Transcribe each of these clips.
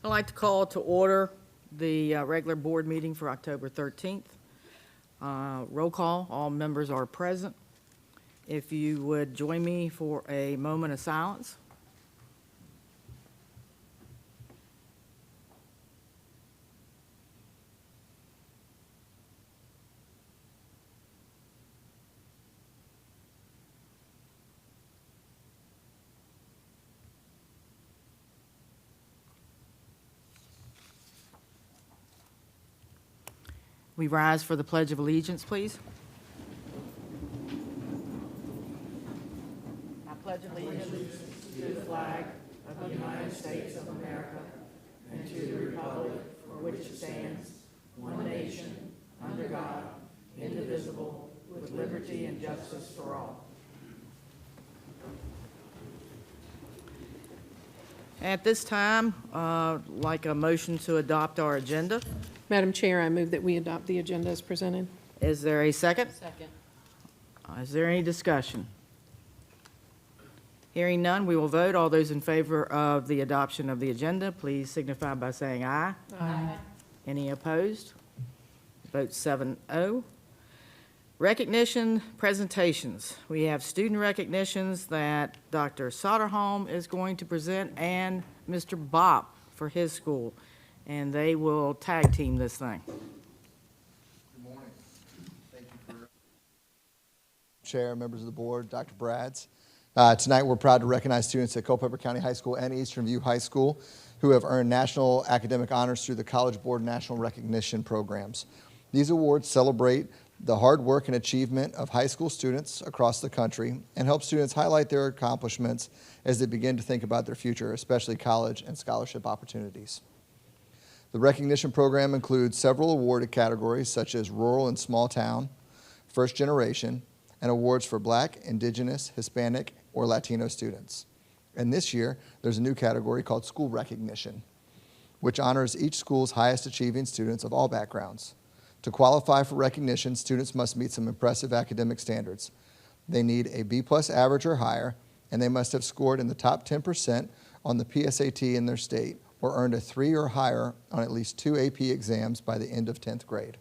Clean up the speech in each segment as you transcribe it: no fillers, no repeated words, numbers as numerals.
I'd like to call to order the regular board meeting for October 13th. Roll call, all members are present. If you would join me for a moment of silence. We rise for the Pledge of Allegiance, please. I pledge allegiance to the flag of the United States of America and to the republic for which it stands, one nation, under God, indivisible, with liberty and justice for all. At this time, like a motion to adopt our agenda. Madam Chair, I move that we adopt the agenda as presented. Is there a second? Second. Is there any discussion? Hearing none, we will vote. All those in favor of the adoption of the agenda, please signify by saying aye. Aye. Any opposed? Vote 7-0. Recognition presentations. We have student recognitions that Dr. Soderholm is going to present and Mr. Bopp for his school, and they will tag team this thing. Good morning. Thank you for Chair, members of the board, Dr. Brads. Tonight we're proud to recognize students at Culpeper County High School and Eastern View High School who have earned national academic honors through the College Board National Recognition programs. These awards celebrate the hard work and achievement of high school students across the country and help students highlight their accomplishments as they begin to think about their future, especially college and scholarship opportunities. The recognition program includes several awarded categories such as rural and small town, first generation, and awards for Black, Indigenous, Hispanic, or Latino students. And this year, there's a new category called school recognition, which honors each school's highest achieving students of all backgrounds. To qualify for recognition, students must meet some impressive academic standards. They need a B+ average or higher, and they must have scored in the top 10% on the PSAT in their state, or earned a 3 or higher on at least 2 AP exams by the end of 10th grade.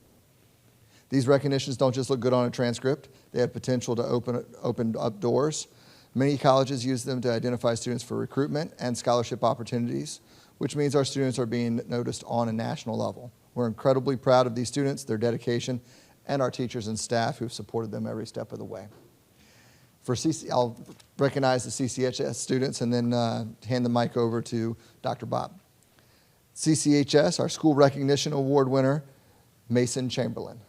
These recognitions don't just look good on a transcript, they have potential to open up doors. Many colleges use them to identify students for recruitment and scholarship opportunities, which means our students are being noticed on a national level. We're incredibly proud of these students, their dedication, and our teachers and staff who've supported them every step of the way. I'll recognize the CCHS students and then hand the mic over to Dr. Bopp. CCHS, our School Recognition Award winner, Mason Chamberlain.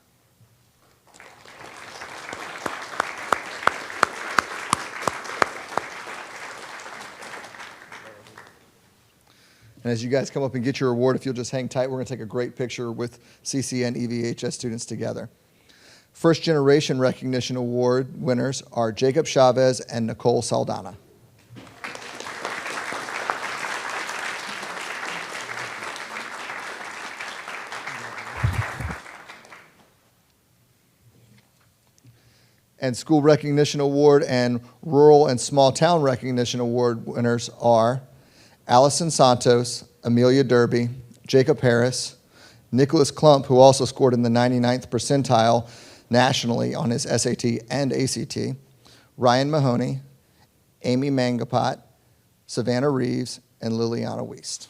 And as you guys come up and get your award, if you'll just hang tight, we're going to take a great picture with CC and EVHS students together. First Generation Recognition Award winners are Jacob Chavez and Nicole Saldana. And School Recognition Award and Rural and Small Town Recognition Award winners are Allison Santos, Amelia Derby, Jacob Harris, Nicholas Klump, who also scored in the 99th percentile nationally on his SAT and ACT, Ryan Mahoney, Amy Mangapot, Savannah Reeves, and Liliana Wiest.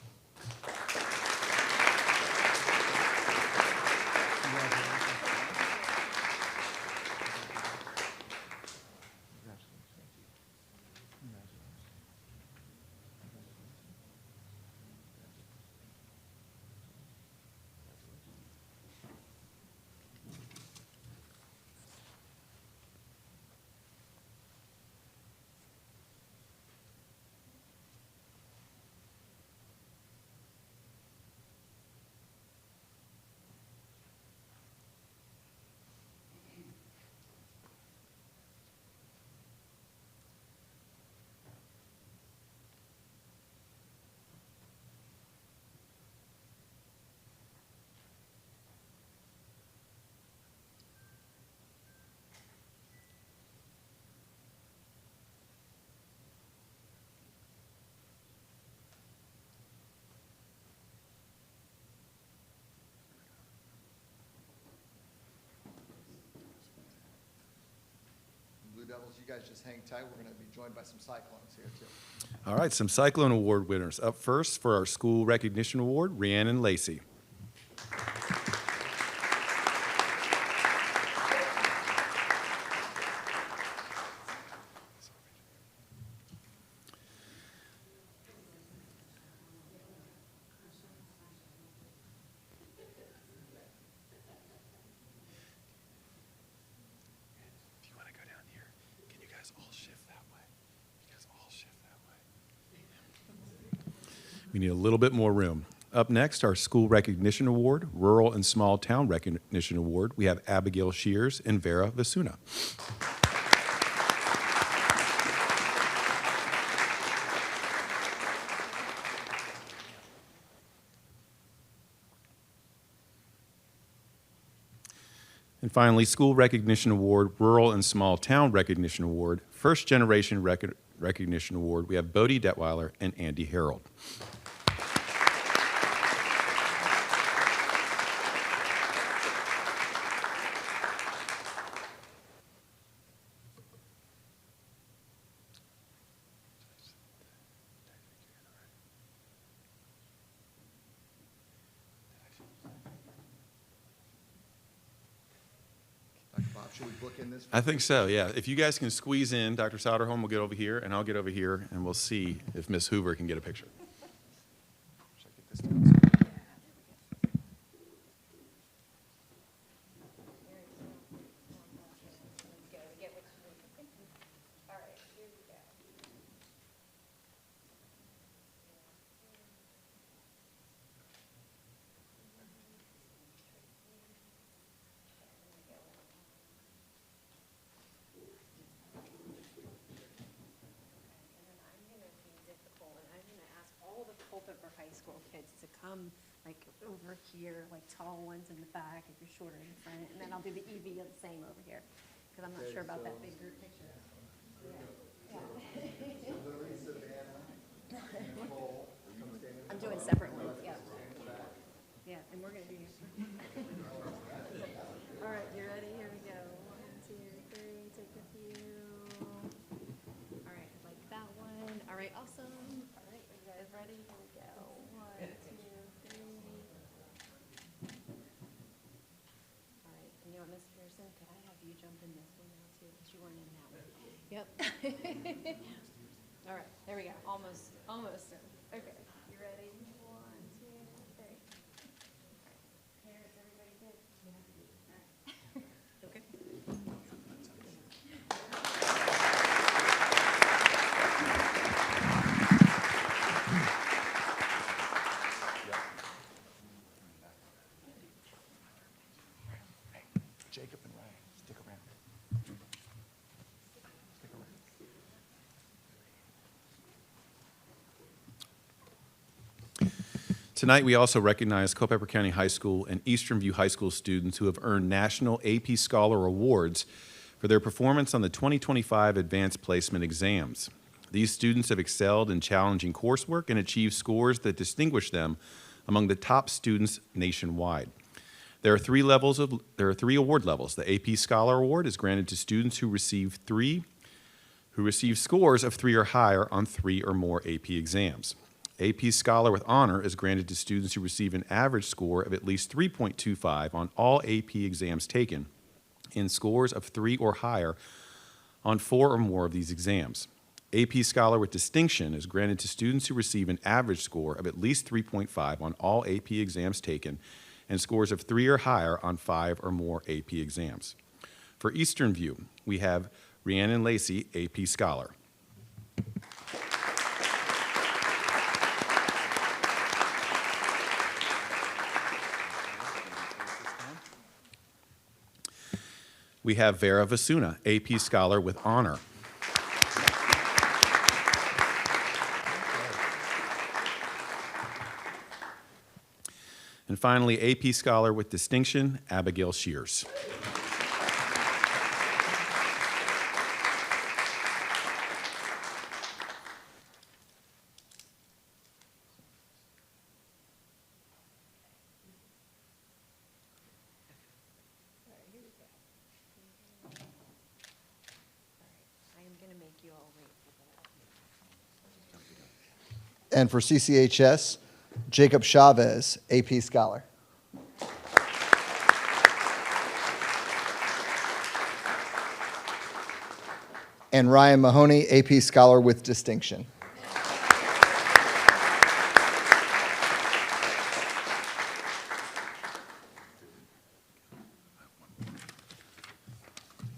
Devils. You guys just hang tight. We're going to be joined by some Cyclones here, too. All right, some Cyclone Award winners. Up first for our School Recognition Award, Rhiannon Lacey. If you want to go down here, can you guys all shift that way? You guys all shift that way. We need a little bit more room. Up next, our School Recognition Award, Rural and Small Town Recognition Award. We have Abigail Shears and Vera Vasuna. And finally, School Recognition Award, Rural and Small Town Recognition Award, First Generation Recognition Award. We have Bodie Detweiler and Andy Harold. Dr. Bob, should we book in this? I think so, yeah. If you guys can squeeze in, Dr. Soderholm will get over here, and I'll get over here, and we'll see if Miss Hoover can get a picture. Should I get this down? All the Culpeper High School kids to come like over here, like tall ones in the back if you're shorter in front, and then I'll do the EV the same over here, because I'm not sure about that big group picture. I'm doing separate ones, yeah. Yeah, and we're gonna do. All right, you ready? Here we go. 1, 2, 3, take a few. All right, like that one. All right, awesome. All right, you guys ready? Here we go. 1, 2, 3. All right, and you know what, Miss Pearson, could I have you jump in this one now too, because you weren't in that one? Yep. All right, there we go. Almost done. Okay, you ready? 1, 2, 3. All right. Here, is everybody good? Yeah. All right. Okay. Jacob and Ryan, stick around. Stick around. Tonight, we also recognize Culpeper County High School and Eastern View High School students who have earned National AP Scholar Awards for their performance on the 2025 Advanced Placement Exams. These students have excelled in challenging coursework and achieved scores that distinguish them among the top students nationwide. There are three award levels. The AP Scholar Award is granted to students who receive scores of 3 or higher on 3 or more AP exams. AP Scholar with Honor is granted to students who receive an average score of at least 3.25 on all AP exams taken, and scores of 3 or higher on 4 or more of these exams. AP Scholar with Distinction is granted to students who receive an average score of at least 3.5 on all AP exams taken, and scores of 3 or higher on 5 or more AP exams. For Eastern View, we have Rhiannon Lacey, AP Scholar. We have Vera Vasuna, AP Scholar with Honor. And finally, AP Scholar with Distinction, Abigail Shears. And for CCHS, Jacob Chavez, AP Scholar. And Ryan Mahoney, AP Scholar with Distinction.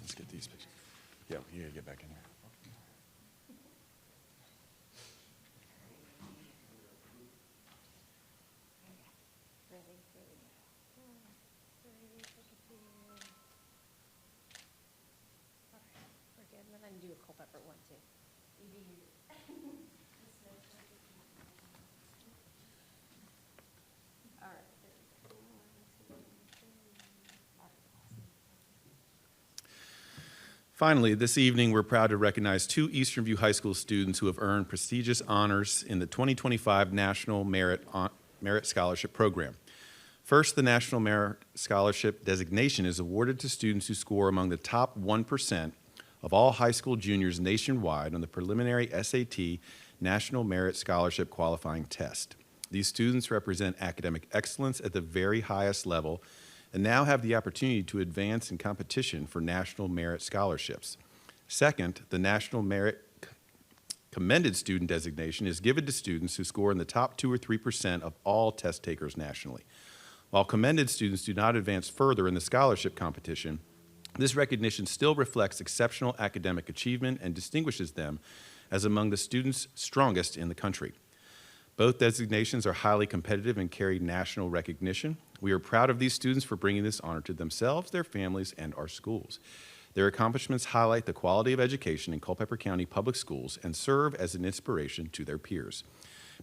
Let's get these pictures. Yeah, you gotta get back in here. Ready, here we go. 1, 2, 3, take a few. All right, we're good. We're gonna do a Culpeper one, too. All right, there we go. 1, 2, 3. All right, awesome. Finally, this evening, we're proud to recognize 2 Eastern View High School students who have earned prestigious honors in the 2025 National Merit Scholarship Program. First, the National Merit Scholarship designation is awarded to students who score among the top 1% of all high school juniors nationwide on the preliminary SAT National Merit Scholarship qualifying test. These students represent academic excellence at the very highest level and now have the opportunity to advance in competition for national merit scholarships. Second, the National Merit Commended Student designation is given to students who score in the top 2 or 3% of all test takers nationally. While commended students do not advance further in the scholarship competition, this recognition still reflects exceptional academic achievement and distinguishes them as among the students strongest in the country. Both designations are highly competitive and carry national recognition. We are proud of these students for bringing this honor to themselves, their families, and our schools. Their accomplishments highlight the quality of education in Culpeper County Public Schools and serve as an inspiration to their peers.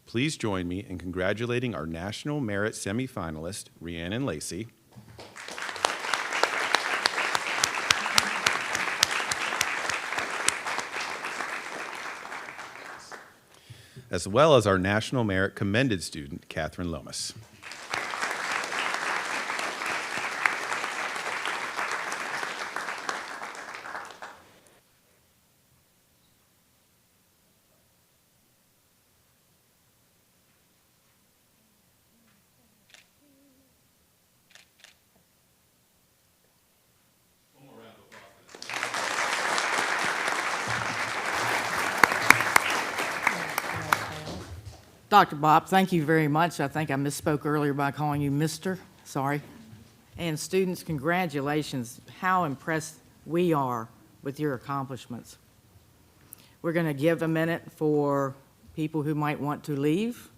Please join me in congratulating our National Merit semifinalist, Rhiannon Lacey, as well as our National Merit Commended student, Catherine Lomas. Dr. Bob, thank you very much. I think I misspoke earlier by calling you Mr. Sorry. And students, congratulations. How impressed we are with your accomplishments. We're going to give a minute for people who might want to leave.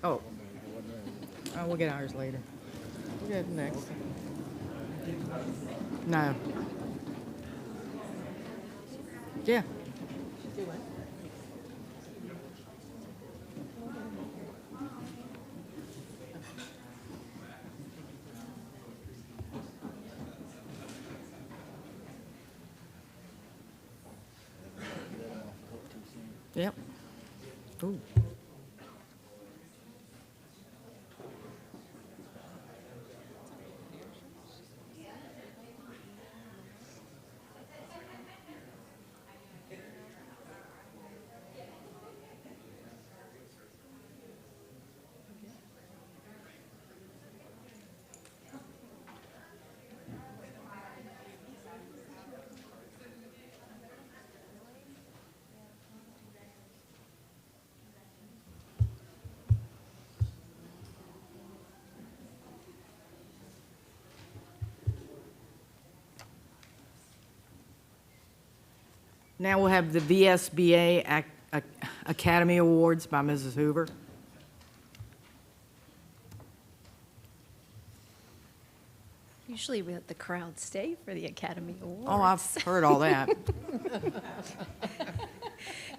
Oh, we'll get ours later. We'll get next. No. Yeah. Yep. Ooh. Now we'll have the VSBA Academy Awards by Mrs. Hoover. Usually we let the crowd stay for the Academy Awards. Oh, I've heard all that.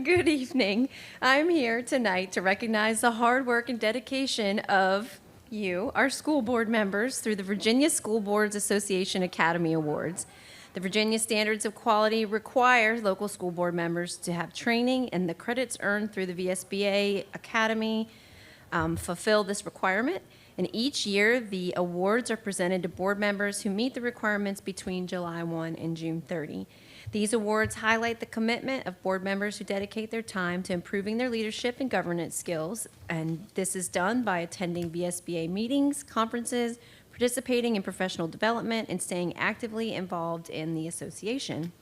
Good evening. I'm here tonight to recognize the hard work and dedication of you, our school board members, through the Virginia School Boards Association Academy Awards. The Virginia Standards of Quality require local school board members to have training, and the credits earned through the VSBA Academy fulfill this requirement. And each year, the awards are presented to board members who meet the requirements between July 1 and June 30. These awards highlight the commitment of board members who dedicate their time to improving their leadership and governance skills, and this is done by attending VSBA meetings, conferences, participating in professional development, and staying actively involved in the association.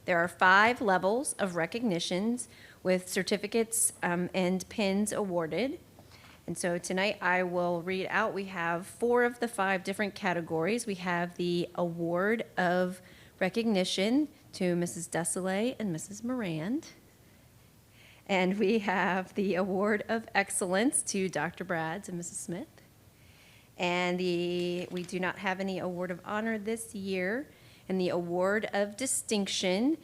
There are 5 levels of recognitions with certificates and pins awarded. And so tonight I will read out, we have 4 of the 5 different categories. We have the award of recognition to Mrs. Desolé and Mrs. Morand. And we have the award of excellence to Dr. Brads and Mrs. Smith. And we do not have any award of honor this year. And the award of distinction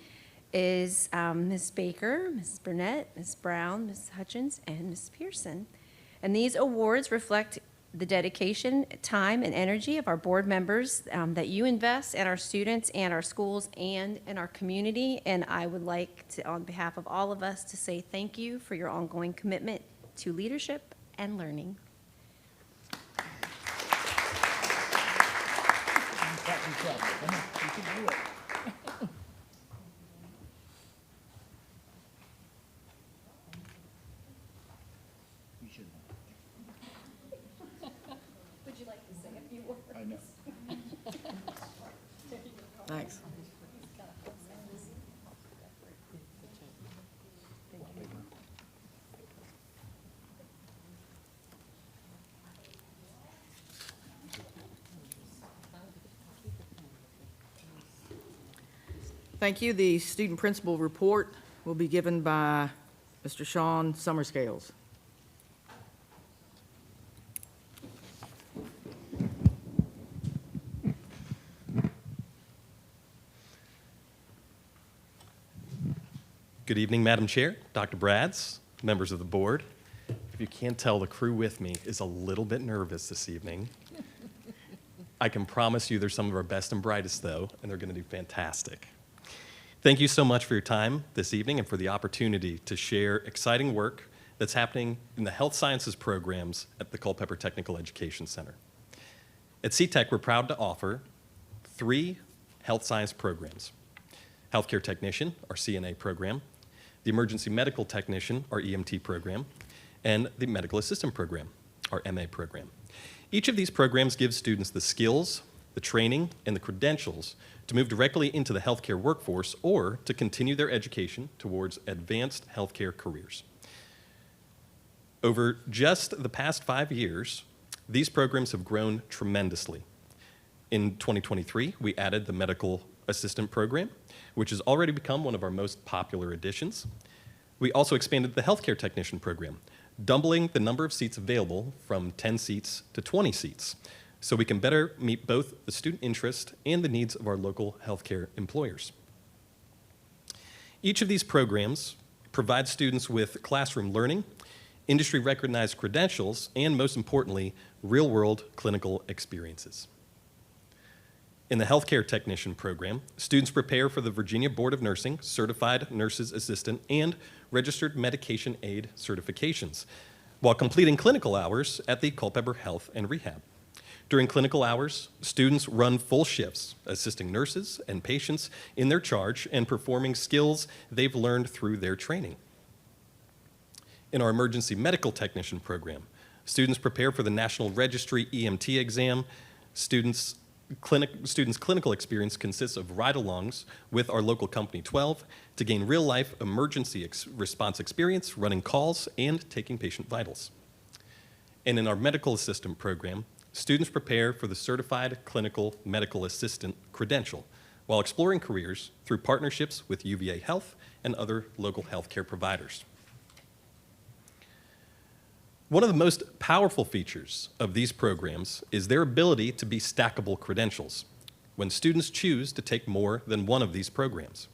is Ms. Baker, Ms. Burnett, Ms. Brown, Ms. Hutchins, and Ms. Pearson. And these awards reflect the dedication, time, and energy of our board members that you invest in our students and our schools and in our community. And I would like to, on behalf of all of us, to say thank you for your ongoing commitment to leadership and learning. Would you like to say a few words? I know. Thanks. Thank you. The student principal report will be given by Mr. Sean Summerscales. Good evening, Madam Chair, Dr. Brads, members of the board. If you can't tell, the crew with me is a little bit nervous this evening. I can promise you they're some of our best and brightest, though, and they're going to do fantastic. Thank you so much for your time this evening and for the opportunity to share exciting work that's happening in the health sciences programs at the Culpeper Technical Education Center. At CTEC, we're proud to offer 3 health science programs: Healthcare Technician, our CNA program, the Emergency Medical Technician, our EMT program, and the Medical Assistant program, our MA program. Each of these programs gives students the skills, the training, and the credentials to move directly into the healthcare workforce or to continue their education towards advanced healthcare careers. Over just the past 5 years, these programs have grown tremendously. In 2023, we added the Medical Assistant program, which has already become one of our most popular additions. We also expanded the Healthcare Technician program, doubling the number of seats available from 10 seats to 20 seats, so we can better meet both the student interest and the needs of our local healthcare employers. Each of these programs provides students with classroom learning, industry-recognized credentials, and most importantly, real-world clinical experiences. In the Healthcare Technician program, students prepare for the Virginia Board of Nursing Certified Nurses Assistant and Registered Medication Aid certifications, while completing clinical hours at the Culpeper Health and Rehab. During clinical hours, students run full shifts, assisting nurses and patients in their charge and performing skills they've learned through their training. In our Emergency Medical Technician program, students prepare for the National Registry EMT exam. Students' clinical experience consists of ride-alongs with our local company 12 to gain real-life emergency response experience, running calls, and taking patient vitals. And in our Medical Assistant program, students prepare for the Certified Clinical Medical Assistant credential while exploring careers through partnerships with UVA Health and other local healthcare providers. One of the most powerful features of these programs is their ability to be stackable credentials when students choose to take more than one of these programs.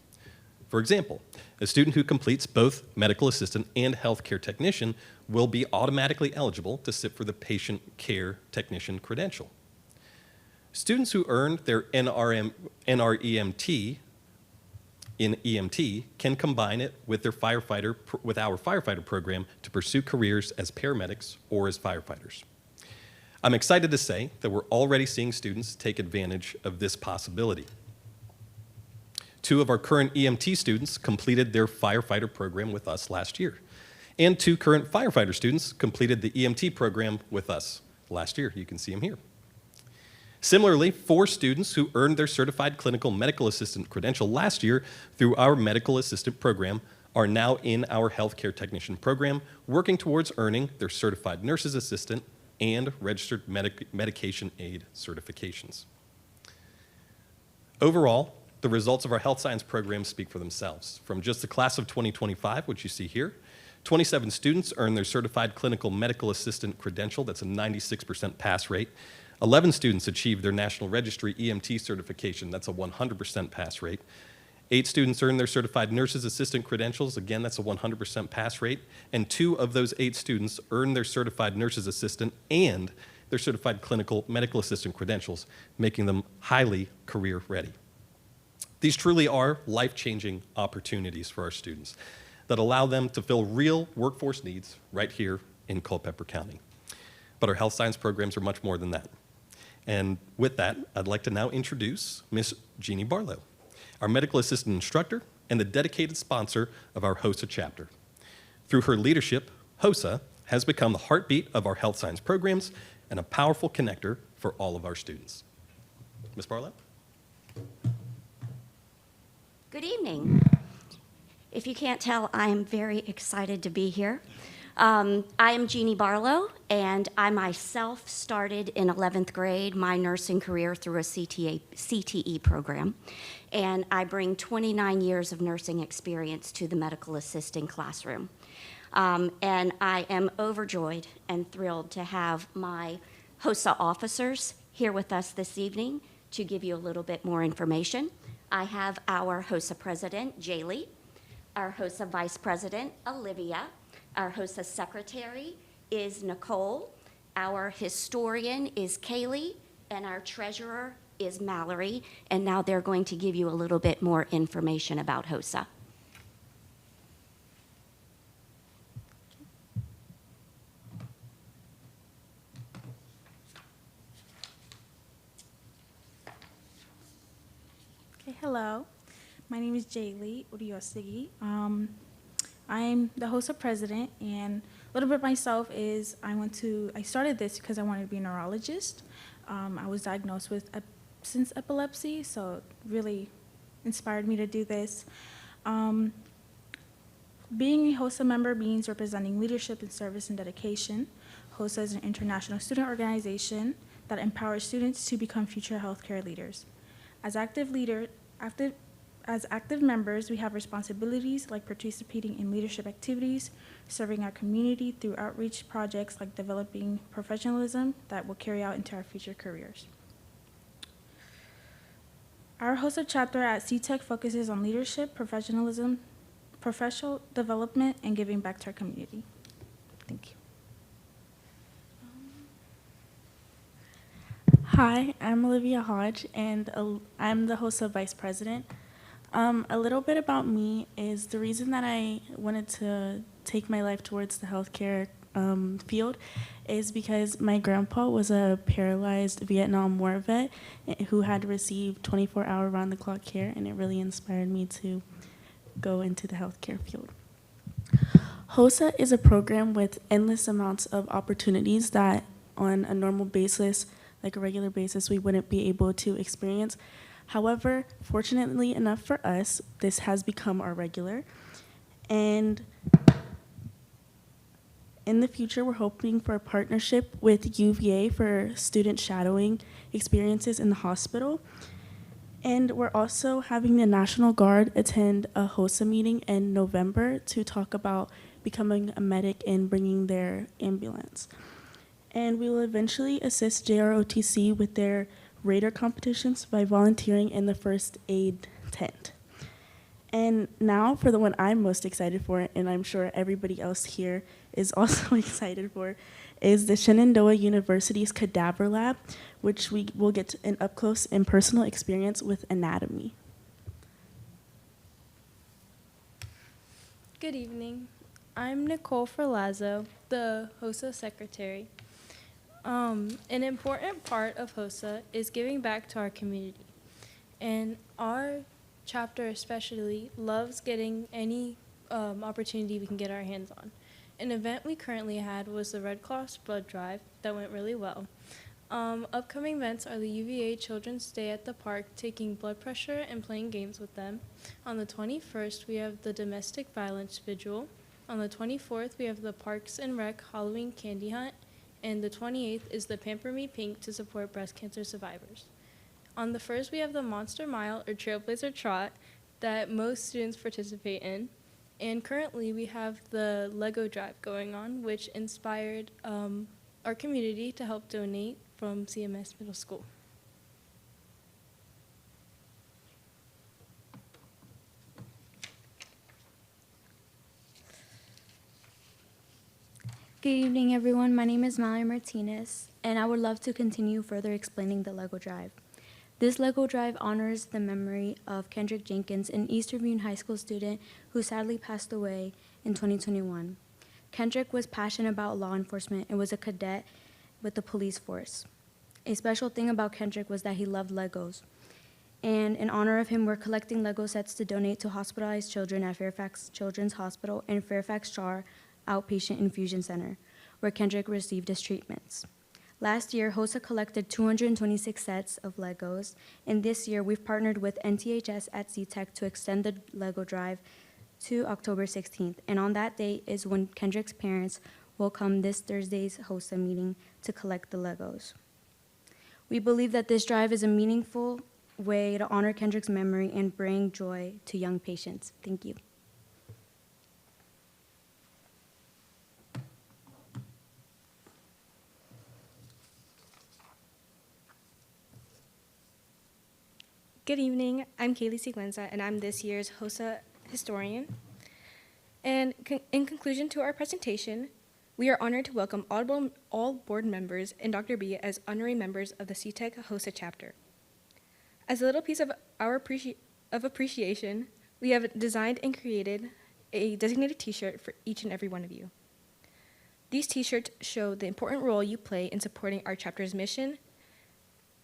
For example, a student who completes both medical assistant and healthcare technician will be automatically eligible to sit for the patient care technician credential. Students who earned their NREMT in EMT can combine it with our firefighter program to pursue careers as paramedics or as firefighters. I'm excited to say that we're already seeing students take advantage of this possibility. 2 of our current EMT students completed their firefighter program with us last year. And 2 current firefighter students completed the EMT program with us last year. You can see them here. Similarly, 4 students who earned their certified clinical medical assistant credential last year through our medical assistant program are now in our healthcare technician program, working towards earning their certified nurse's assistant and registered medication aid certifications. Overall, the results of our health science program speak for themselves. From just the class of 2025, which you see here, 27 students earned their certified clinical medical assistant credential. That's a 96% pass rate. 11 students achieved their National Registry EMT certification. That's a 100% pass rate. 8 students earned their certified nurse's assistant credentials. Again, that's a 100% pass rate. And 2 of those 8 students earned their certified nurse's assistant and their certified clinical medical assistant credentials, making them highly career ready. These truly are life-changing opportunities for our students that allow them to fill real workforce needs right here in Culpeper County. But our health science programs are much more than that. And with that, I'd like to now introduce Miss Jeannie Barlow, our medical assistant instructor and the dedicated sponsor of our HOSA chapter. Through her leadership, HOSA has become the heartbeat of our health science programs and a powerful connector for all of our students. Ms. Barlow? Good evening. If you can't tell, I am very excited to be here. I am Jeannie Barlow, and I myself started in 11th grade my nursing career through a CTE program, and I bring 29 years of nursing experience to the medical assisting classroom. And I am overjoyed and thrilled to have my HOSA officers here with us this evening to give you a little bit more information. I have our HOSA president, Jaylee, our HOSA vice president, Olivia, our HOSA secretary is Nicole, our historian is Kaylee, and our treasurer is Mallory. And now they're going to give you a little bit more information about HOSA. Okay, hello. My name is Jaylee Uriosigi. I'm the HOSA president, and a little bit myself is I started this because I wanted to be a neurologist. I was diagnosed with absence epilepsy, so it really inspired me to do this. Being a HOSA member means representing leadership and service and dedication. HOSA is an international student organization that empowers students to become future healthcare leaders. As active members, we have responsibilities like participating in leadership activities, serving our community through outreach projects like developing professionalism that will carry out into our future careers. Our HOSA chapter at CTEC focuses on leadership, professionalism, professional development, and giving back to our community. Thank you. Hi, I'm Olivia Hodge, and I'm the HOSA vice president. A little bit about me is the reason that I wanted to take my life towards the healthcare field is because my grandpa was a paralyzed Vietnam War vet who had received 24-hour round-the-clock care, and it really inspired me to go into the healthcare field. HOSA is a program with endless amounts of opportunities that on a normal basis, like a regular basis, we wouldn't be able to experience. However, fortunately enough for us, this has become our regular. And in the future, we're hoping for a partnership with UVA for student shadowing experiences in the hospital. And we're also having the National Guard attend a HOSA meeting in November to talk about becoming a medic and bringing their ambulance. And we will eventually assist JROTC with their radar competitions by volunteering in the first aid tent. And now for the one I'm most excited for, and I'm sure everybody else here is also excited for, is the Shenandoah University's Cadaver Lab, which we will get an up-close and personal experience with anatomy. Good evening. I'm Nicole Ferlazzo, the HOSA secretary. An important part of HOSA is giving back to our community. And our chapter especially loves getting any opportunity we can get our hands on. An event we currently had was the Red Cross blood drive that went really well. Upcoming events are the UVA Children's Day at the park, taking blood pressure and playing games with them. On the 21st, we have the Domestic Violence Vigil. On the 24th, we have the Parks and Rec Halloween Candy Hunt. And the 28th is the Pamper Me Pink to support breast cancer survivors. On the 1st, we have the Monster Mile or Trailblazer Trot that most students participate in. And currently, we have the Lego Drive going on, which inspired our community to help donate from CMS Middle School. Good evening, everyone. My name is Mallory Martinez, and I would love to continue further explaining the Lego Drive. This Lego Drive honors the memory of Kendrick Jenkins, an East Tribune High School student who sadly passed away in 2021. Kendrick was passionate about law enforcement and was a cadet with the police force. A special thing about Kendrick was that he loved Legos. And in honor of him, we're collecting Lego sets to donate to hospitalized children at Fairfax Children's Hospital and Fairfax Shar Outpatient Infusion Center, where Kendrick received his treatments. Last year, HOSA collected 226 sets of Legos, and this year we've partnered with NTHS at CTEC to extend the Lego Drive to October 16th, and on that date is when Kendrick's parents will come this Thursday's HOSA meeting to collect the Legos. We believe that this drive is a meaningful way to honor Kendrick's memory and bring joy to young patients. Thank you. Good evening, I'm Kaylee Siglenza, and I'm this year's HOSA historian. And in conclusion to our presentation, we are honored to welcome all board members and Dr. B as honorary members of the CTEC HOSA chapter. As a little piece of our appreciation, we have designed and created a designated t-shirt for each and every one of you. These t-shirts show the important role you play in supporting our chapter's mission.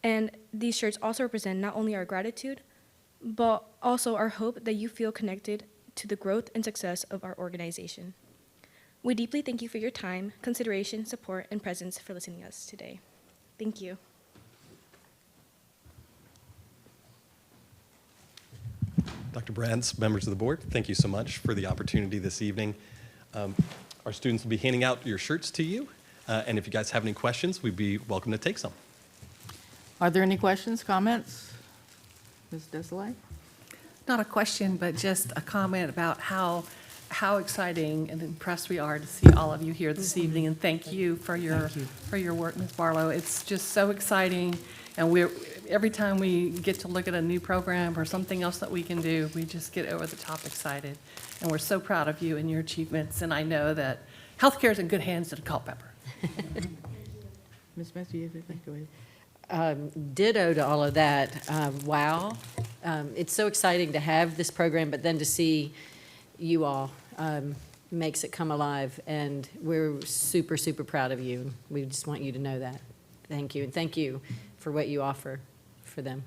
And these shirts also represent not only our gratitude, but also our hope that you feel connected to the growth and success of our organization. We deeply thank you for your time, consideration, support, and presence for listening to us today. Thank you. Dr. Brads, members of the board, thank you so much for the opportunity this evening. Our students will be handing out your shirts to you, and if you guys have any questions, we'd be welcome to take some. Are there any questions, comments? Ms. Desolé? Not a question, but just a comment about how exciting and impressed we are to see all of you here this evening, and thank you for your work, Ms. Barlow. It's just so exciting, and every time we get to look at a new program or something else that we can do, we just get over the top excited, and we're so proud of you and your achievements, and I know that healthcare is in good hands at Culpeper. Ms. Smith, do you have anything? Go ahead. Ditto to all of that. Wow. It's so exciting to have this program, but then to see you all makes it come alive. And we're super, super proud of you. We just want you to know that. Thank you. And thank you for what you offer for them.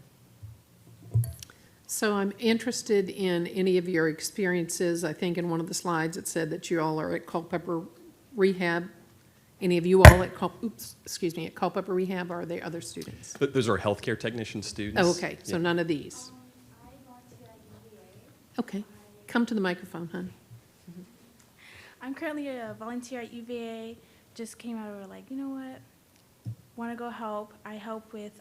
So I'm interested in any of your experiences. I think in one of the slides it said that you all are at Culpeper Rehab. Any of you all at Culpeper Rehab, or are they other students? But those are healthcare technician students. Oh, okay, so Yeah. none of these. Okay, come to the microphone, hon. I'm currently a volunteer at UVA. Just came out of like, you know what? Want to go help. I help with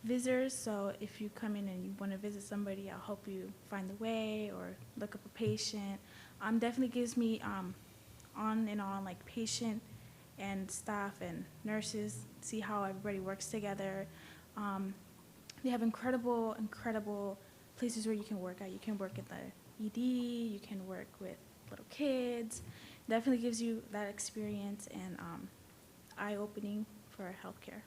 visitors. So if you come in and you want to visit somebody, I'll help you find the way or look up a patient. Definitely gives me on and on like patient and staff and nurses, see how everybody works together. They have incredible places where you can work at. You can work at the ED, you can work with little kids. Definitely gives you that experience and eye-opening for healthcare.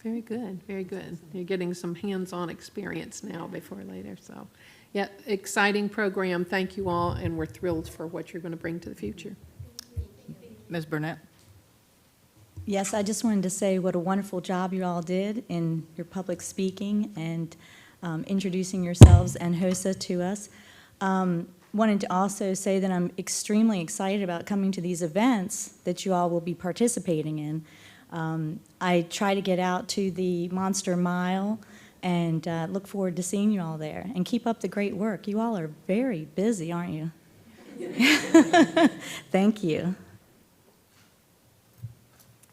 Very good, very good. You're getting some hands-on experience now before later, so. Yeah, exciting program. Thank you all, and we're thrilled for what you're going to bring to the future. Ms. Burnett? Yes, I just wanted to say what a wonderful job you all did in your public speaking, and introducing yourselves and HOSA to us. Wanted to also say that I'm extremely excited about coming to these events that you all will be participating in. I try to get out to the Monster Mile and look forward to seeing you all there. And keep up the great work. You all are very busy, aren't you? Thank you.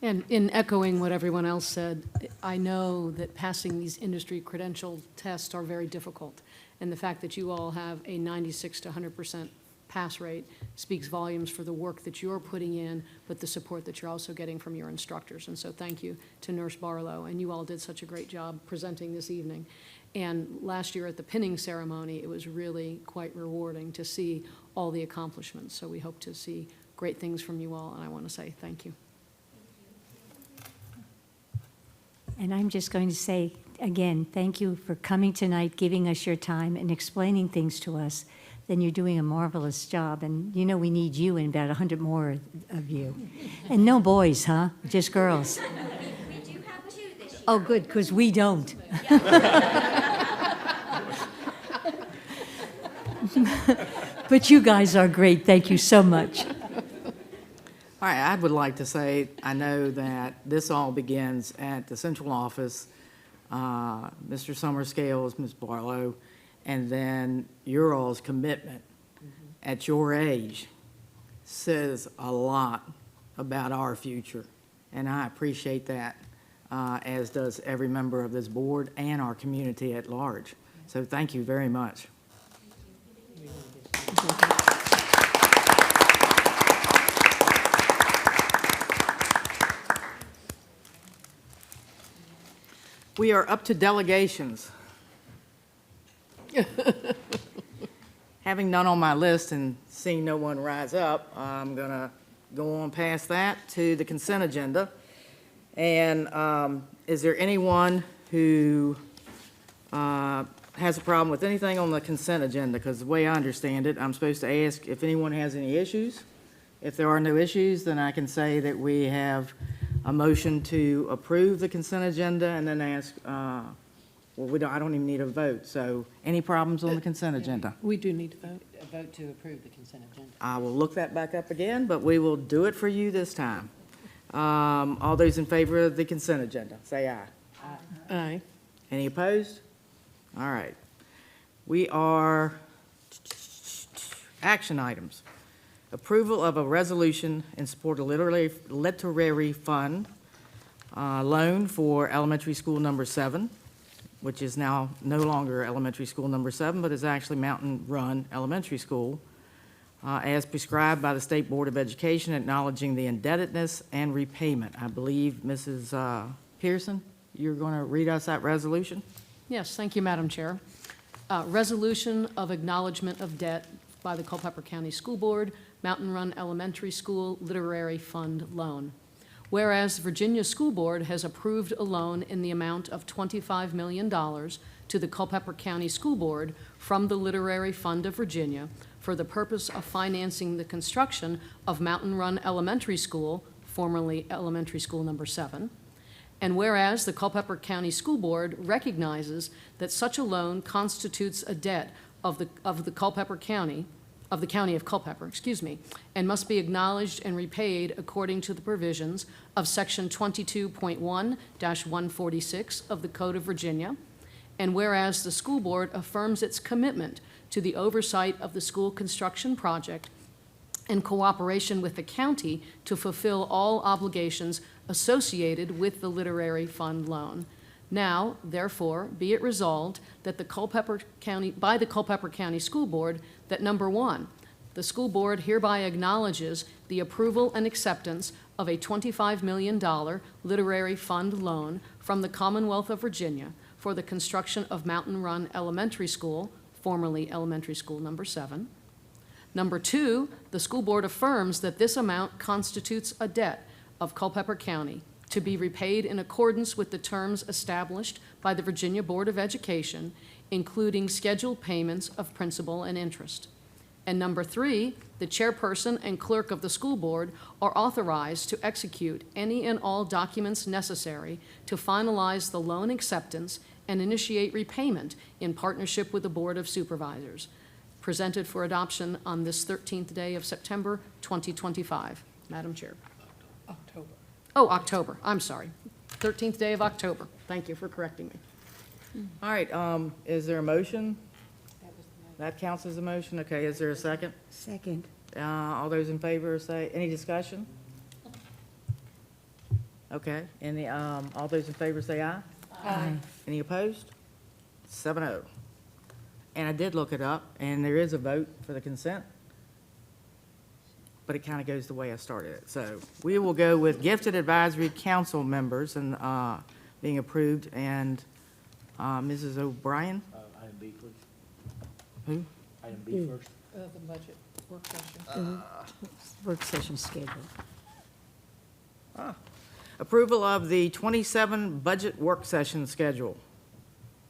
And in echoing what everyone else said, I know that passing these industry credential tests are very difficult. And the fact that you all have a 96 to 100% pass rate speaks volumes for the work that you're putting in, but the support that you're also getting from your instructors. And so thank you to Nurse Barlow, and you all did such a great job presenting this evening. And last year at the pinning ceremony, it was really quite rewarding to see all the accomplishments. So we hope to see great things from you all, and I want to say thank you. And I'm just going to say, again, thank you for coming tonight, giving us your time and explaining things to us. Then you're doing a marvelous job. And you know we need you and about 100 more of you. And no boys, huh? Just girls. We do have 2 this year. Oh, good, because we don't. But you guys are great. Thank you so much. All right, I would like to say, I know that this all begins at the central office, Mr. Summerscales, Ms. Barlow, and then your all's commitment at your age says a lot about our future, and I appreciate that, as does every member of this board and our community at large. So thank you very much. We are up to delegations. Having none on my list and seeing no one rise up, I'm going to go on past that to the consent agenda. And is there anyone who has a problem with anything on the consent agenda? Because the way I understand it, I'm supposed to ask if anyone has any issues. If there are no issues, then I can say that we have a motion to approve the consent agenda and then ask, well, I don't even need a vote. So any problems on the consent agenda? We do need to vote. A vote to approve the consent agenda. I will look that back up again, but we will do it for you this time. All those in favor of the consent agenda, say aye. Aye. Any opposed? All right. We are, action items. Approval of a resolution in support of literary fund loan for elementary school number 7, which is now no longer elementary school number 7, but is actually Mountain Run Elementary School, as prescribed by the State Board of Education, acknowledging the indebtedness and repayment. I believe, Mrs. Pearson, you're going to read us that resolution? Yes, thank you, Madam Chair. Resolution of acknowledgement of debt by the Culpeper County School Board, Mountain Run Elementary School Literary Fund Loan. Whereas Virginia School Board has approved a loan in the amount of $25 million to the Culpeper County School Board from the Literary Fund of Virginia for the purpose of financing the construction of Mountain Run Elementary School, formerly Elementary School number 7. And whereas the Culpeper County School Board recognizes that such a loan constitutes a debt of the Culpeper County, of the County of Culpeper, and must be acknowledged and repaid according to the provisions of Section 22.1-146 of the Code of Virginia. And whereas the school board affirms its commitment to the oversight of the school construction project in cooperation with the county to fulfill all obligations associated with the literary fund loan. Now, therefore, be it resolved that by the Culpeper County School Board that number 1, the school board hereby acknowledges the approval and acceptance of a $25 million literary fund loan from the Commonwealth of Virginia for the construction of Mountain Run Elementary School, formerly Elementary School number 7. Number 2, the school board affirms that this amount constitutes a debt of Culpeper County to be repaid in accordance with the terms established by the Virginia Board of Education, including scheduled payments of principal and interest. And number 3, the chairperson and clerk of the school board are authorized to execute any and all documents necessary to finalize the loan acceptance and initiate repayment in partnership with the Board of Supervisors. Presented for adoption on this 13th day of September 2025. Madam Chair. October. Oh, October, I'm sorry. 13th day of October. Thank you for correcting me. All right, is there a motion? That counts as a motion? Okay, is there a second? Second. All those in favor say, any discussion? Okay, any, all those in favor say aye? Aye. Any opposed? 7-0. And I did look it up, and there is a vote for the consent, but it kind of goes the way I started it. So we will go with gifted advisory council members and being approved, and Mrs. O'Brien? Item B, please. Who? Item B first. The budget work session. Work session schedule. Approval of the 27 budget work session schedule.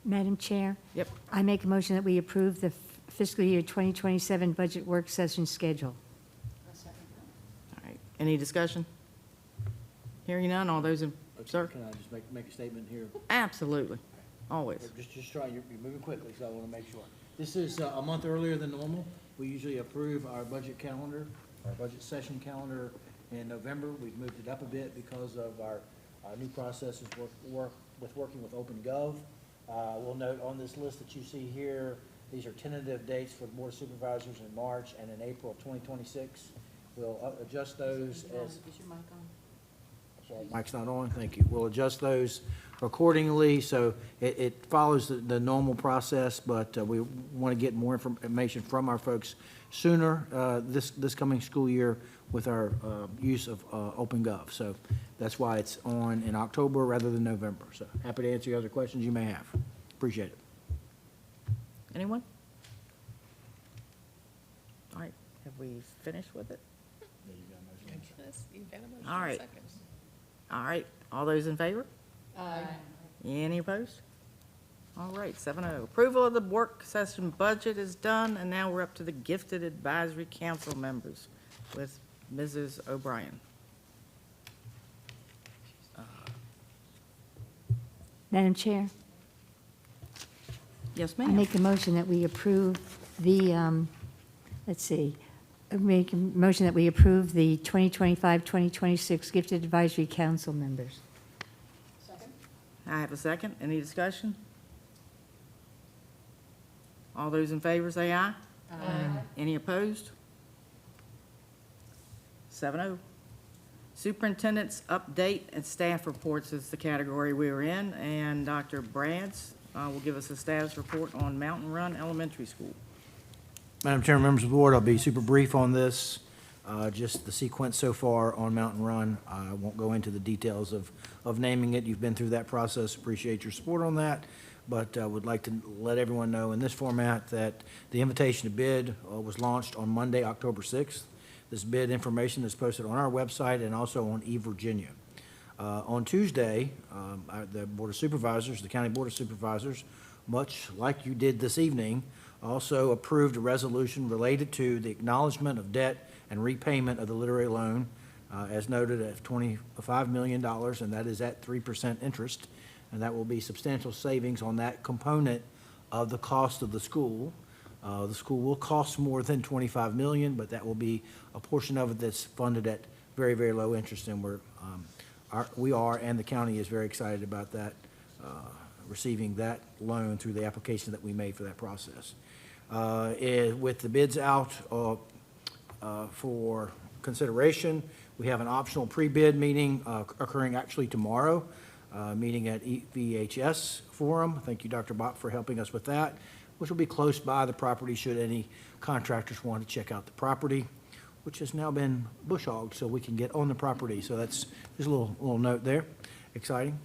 Madam Chair? Yep. I make a motion that we approve the fiscal year 2027 budget work session schedule. All right, any discussion? Hearing none, all those in, sir? Can I just make a statement here? Absolutely, always. Just trying, you're moving quickly, so I want to make sure. This is a month earlier than normal. We usually approve our budget calendar, our budget session calendar in November. We've moved it up a bit because of our new processes working with OpenGov. We'll note on this list that you see here, these are tentative dates for the Board of Supervisors in March and in April of 2026. We'll adjust those as... Is your mic on? Sorry, mic's not on, thank you. We'll adjust those accordingly, so it follows the normal process, but we want to get more information from our folks sooner this coming school year with our use of OpenGov. So that's why it's on in October rather than November. So happy to answer your other questions you may have. Appreciate it. Anyone? All right, have we finished with it? All right. All right, all those in favor? Aye. Any opposed? All right, 7-0. Approval of the work session budget is done, and now we're up to the gifted advisory council members with Mrs. O'Brien. Madam Chair? Yes, I ma'am. make a motion that we approve the, let's see, I make a motion that we approve the 2025-2026 Gifted Advisory Council members. I have a second. Any discussion? All those in favor say aye. Aye. Any opposed? 7-0. Superintendent's update and staff reports is the category we are in, and Dr. Brads will give us a status report on Mountain Run Elementary School. Madam Chair, members of the board, I'll be super brief on this. Just the sequence so far on Mountain Run. I won't go into the details of naming it. You've been through that process. Appreciate your support on that. But I would like to let everyone know in this format that the invitation to bid was launched on Monday, October 6th. This bid information is posted on our website and also on eVirginia. On Tuesday, the Board of Supervisors, the County Board of Supervisors, much like you did this evening, also approved a resolution related to the acknowledgement of debt and repayment of the literary loan, as noted at $25 million, and that is at 3% interest. And that will be substantial savings on that component of the cost of the school. The school will cost more than $25 million, but that will be a portion of it that's funded at very, very low interest, and we are, and the county is very excited about that, receiving that loan through the application that we made for that process. With the bids out for consideration, we have an optional pre-bid meeting occurring actually tomorrow, meeting at VHS Forum. Thank you, Dr. Bott, for helping us with that, which will be close by the property should any contractors want to check out the property, which has now been bush hogged so we can get on the property. So that's just a little note there. Exciting.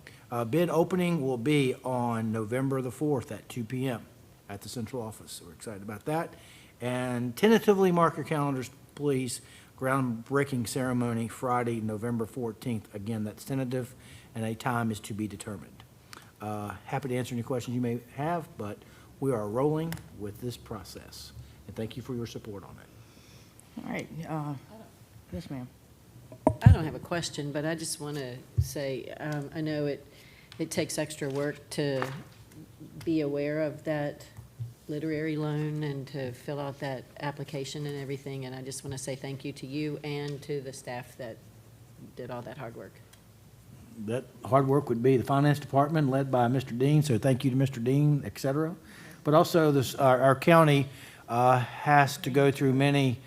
Bid opening will be on November the 4th at 2 p.m. at the central office. So we're excited about that. And tentatively mark your calendars, please. Groundbreaking ceremony Friday, November 14th. Again, that's tentative, and a time is to be determined. Happy to answer any questions you may have, but we are rolling with this process. And thank you for your support on it. All right, yes, ma'am. I don't have a question, but I just want to say, I know it takes extra work to be aware of that literary loan and to fill out that application and everything. And I just want to say thank you to you and to the staff that did all that hard work. That hard work would be the finance department led by Mr. Dean, so thank you to Mr. Dean, et cetera. But also this, our county has to go through many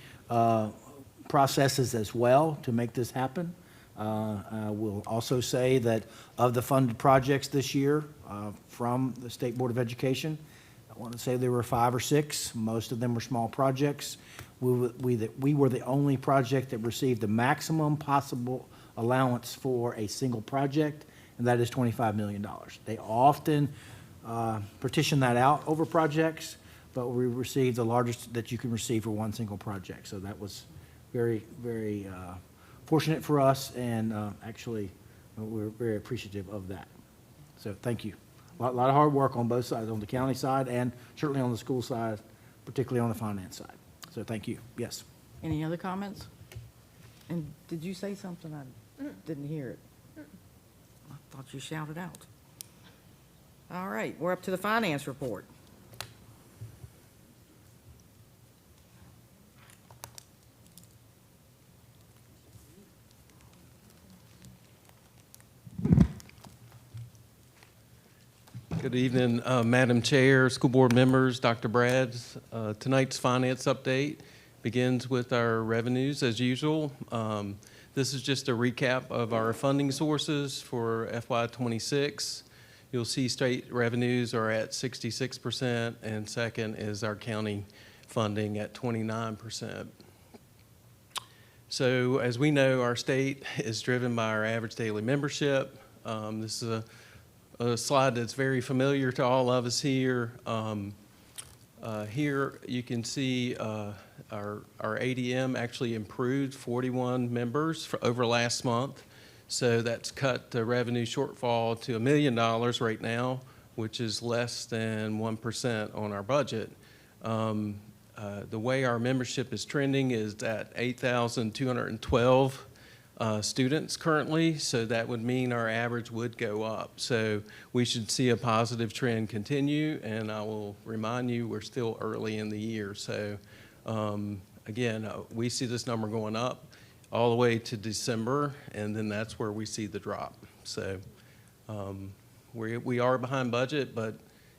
processes as well to make this happen. I will also say that of the funded projects this year from the State Board of Education, I want to say there were 5 or 6. Most of them were small projects. We were the only project that received the maximum possible allowance for a single project, and that is $25 million. They often partition that out over projects, but we received the largest that you can receive for one single project. So that was very, very fortunate for us, and actually we're very appreciative of that. So thank you. A lot of hard work on both sides, on the county side and certainly on the school side, particularly on the finance side. So thank you. Yes. Any other comments? And did you say something? I didn't hear it. I thought you shouted out. All right, we're up to the finance report. Good evening, Madam Chair, school board members, Dr. Brads. Tonight's finance update begins with our revenues as usual. This is just a recap of our funding sources for FY26. You'll see state revenues are at 66%, and second is our county funding at 29%. So as we know, our state is driven by our average daily membership. This is a slide that's very familiar to all of us here. Here you can see our ADM actually improved 41 members over last month. So that's cut the revenue shortfall to $1 million right now, which is less than 1% on our budget. The way our membership is trending is at 8,212 students currently, so that would mean our average would go up. So we should see a positive trend continue, and I will remind you, we're still early in the year. So again, we see this number going up all the way to December, and then that's where we see the drop. So we are behind budget, but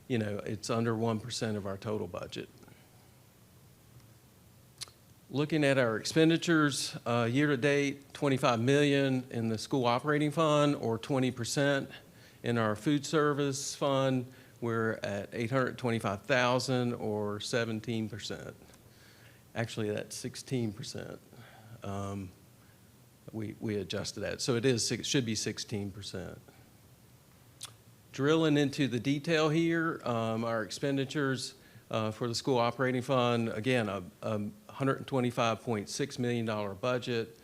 you know, it's under 1% of our total budget. Looking at our expenditures, year-to-date, $25 million in the school operating fund, or 20%. In our food service fund, we're at $825,000, or 17%. Actually, that's 16%. We adjusted that, so it should be 16%. Drilling into the detail here, our expenditures for the school operating fund, again, $125.6 million budget.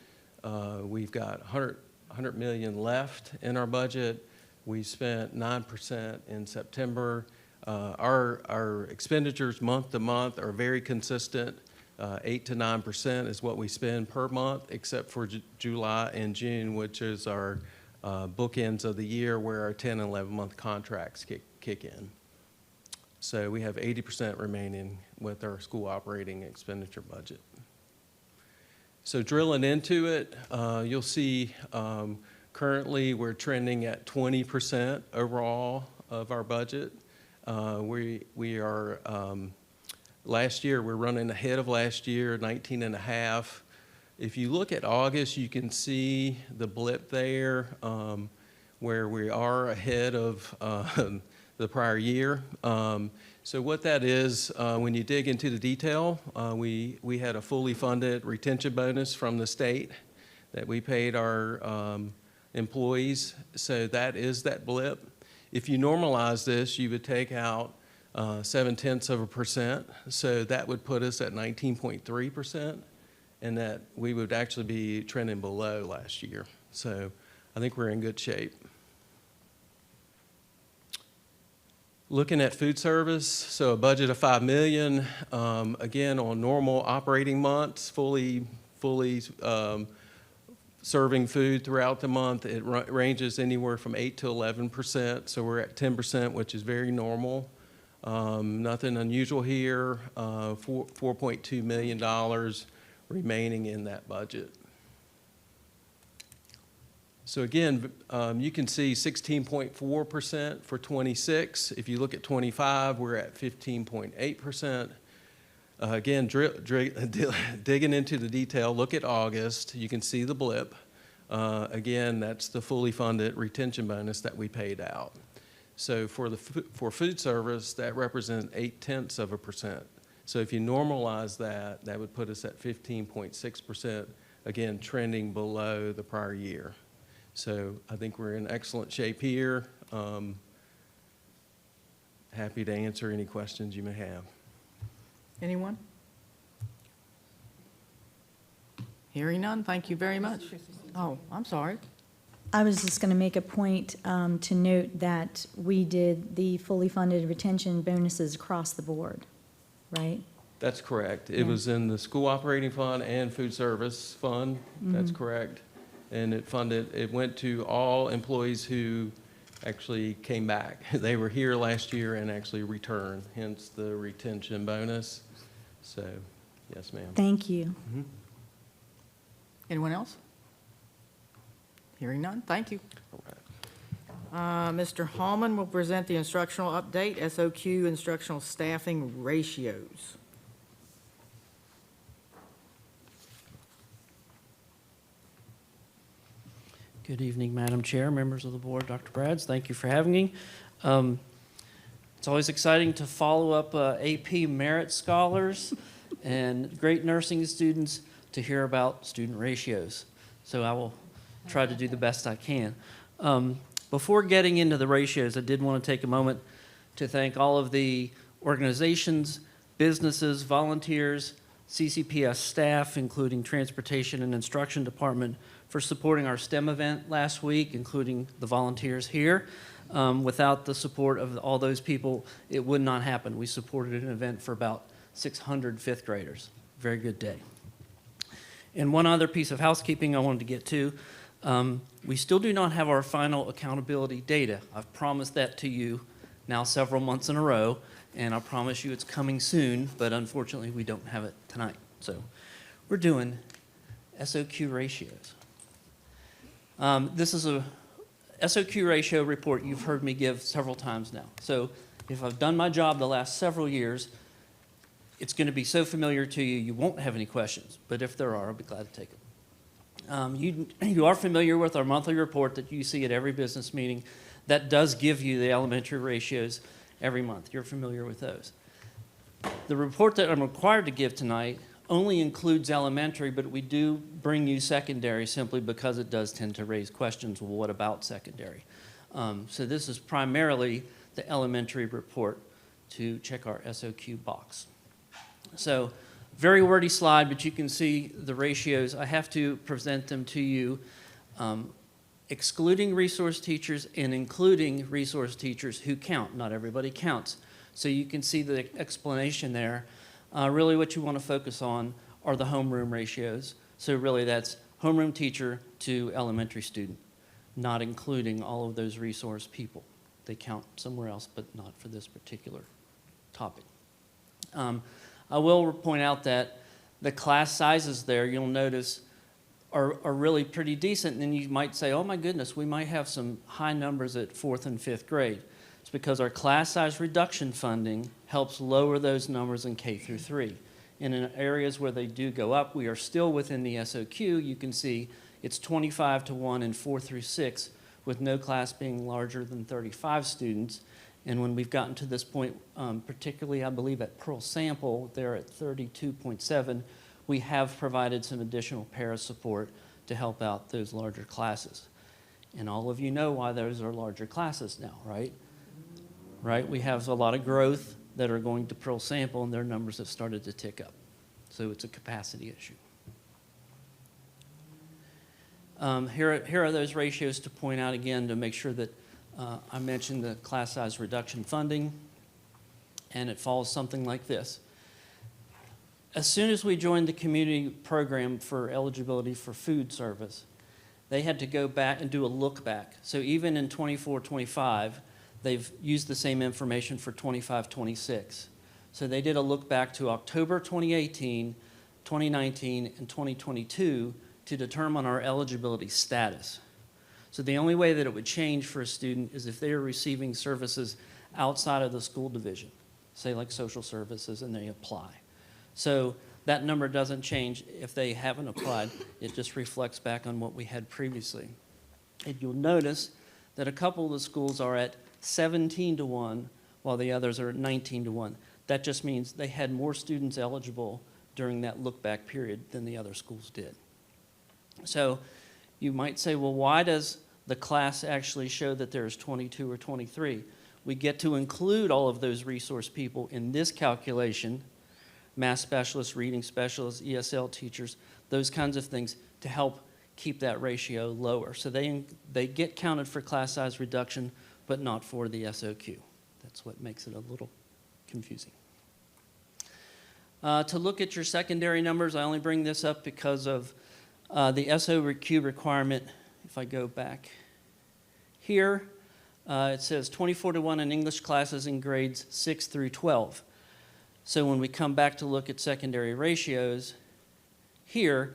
We've got $100 million left in our budget. We spent 9% in September. Our expenditures month to month are very consistent. 8 to 9% is what we spend per month, except for July and June, which is our bookends of the year where our 10 and 11-month contracts kick in. So we have 80% remaining with our school operating expenditure budget. So drilling into it, you'll see currently we're trending at 20% overall of our budget. We are, last year, we're running ahead of last year, 19.5. If you look at August, you can see the blip there where we are ahead of the prior year. So what that is, when you dig into the detail, we had a fully funded retention bonus from the state that we paid our employees. So that is that blip. If you normalize this, you would take out 0.7%. So that would put us at 19.3%, and that we would actually be trending below last year. So I think we're in good shape. Looking at food service, so a budget of $5 million. Again, on normal operating months, fully serving food throughout the month, it ranges anywhere from 8 to 11%. So we're at 10%, which is very normal. Nothing unusual here, $4.2 million remaining in that budget. So again, you can see 16.4% for 26. If you look at 25, we're at 15.8%. Again, digging into the detail, look at August, you can see the blip. Again, that's the fully funded retention bonus that we paid out. So for food service, that represents 0.8%. So if you normalize that, that would put us at 15.6%, again, trending below the prior year. So I think we're in excellent shape here. Happy to answer any questions you may have. Anyone? Hearing none, thank you very much. Oh, I'm sorry. I was just going to make a point to note that we did the fully funded retention bonuses across the board, right? That's correct. It Yeah. was in the school operating fund and food service fund. That's correct. And it went to all employees who actually came back. They were here last year and actually returned, hence the retention bonus. So, yes, ma'am. Thank you. Anyone else? Hearing none, thank you. All right. Mr. Hallman will present the instructional update, SOQ instructional staffing ratios. Good evening, Madam Chair, members of the board, Dr. Brads. Thank you for having me. It's always exciting to follow up AP merit scholars and great nursing students to hear about student ratios. So I will try to do the best I can. Before getting into the ratios, I did want to take a moment to thank all of the organizations, businesses, volunteers, CCPS staff, including transportation and instruction department, for supporting our STEM event last week, including the volunteers here. Without the support of all those people, it would not happen. We supported an event for about 600 fifth graders. Very good day. And one other piece of housekeeping I wanted to get to. We still do not have our final accountability data. I've promised that to you now several months in a row, and I promise you it's coming soon, but unfortunately we don't have it tonight. So we're doing SOQ ratios. This is a SOQ ratio report you've heard me give several times now. So if I've done my job the last several years, it's going to be so familiar to you, you won't have any questions. But if there are, I'll be glad to take them. You are familiar with our monthly report that you see at every business meeting. That does give you the elementary ratios every month. You're familiar with those. The report that I'm required to give tonight only includes elementary, but we do bring you secondary simply because it does tend to raise questions, well, what about secondary? So this is primarily the elementary report to check our SOQ box. So very wordy slide, but you can see the ratios. I have to present them to you, excluding resource teachers and including resource teachers who count. Not everybody counts. So you can see the explanation there. Really what you want to focus on are the homeroom ratios. So really that's homeroom teacher to elementary student, not including all of those resource people. They count somewhere else, but not for this particular topic. I will point out that the class sizes there, you'll notice, are really pretty decent. And then you might say, oh my goodness, we might have some high numbers at 4th and 5th grade. It's because our class size reduction funding helps lower those numbers in K through 3. And in areas where they do go up, we are still within the SOQ. You can see it's 25-1 in 4 through 6, with no class being larger than 35 students. And when we've gotten to this point, particularly I believe at Pearl Sample, they're at 32.7, we have provided some additional para support to help out those larger classes. And all of you know why those are larger classes now, right? Right? We have a lot of growth that are going to Pearl Sample, and their numbers have started to tick up. So it's a capacity issue. Here are those ratios to point out again to make sure that I mentioned the class size reduction funding, and it falls something like this. As soon as we joined the community program for eligibility for food service, they had to go back and do a look back. So even in 24-25, they've used the same information for 25-26. So they did a look back to October 2018, 2019, and 2022 to determine our eligibility status. So the only way that it would change for a student is if they are receiving services outside of the school division, say like social services, and they apply. So that number doesn't change if they haven't applied. It just reflects back on what we had previously. And you'll notice that a couple of the schools are at 17-1, while the others are at 19-1. That just means they had more students eligible during that look-back period than the other schools did. So you might say, well, why does the class actually show that there's 22 or 23? We get to include all of those resource people in this calculation, math specialists, reading specialists, ESL teachers, those kinds of things, to help keep that ratio lower. So they get counted for class size reduction, but not for the SOQ. That's what makes it a little confusing. To look at your secondary numbers, I only bring this up because of the SOQ requirement. If I go back here, it says 24-1 in English classes in grades 6 through 12. So when we come back to look at secondary ratios, here,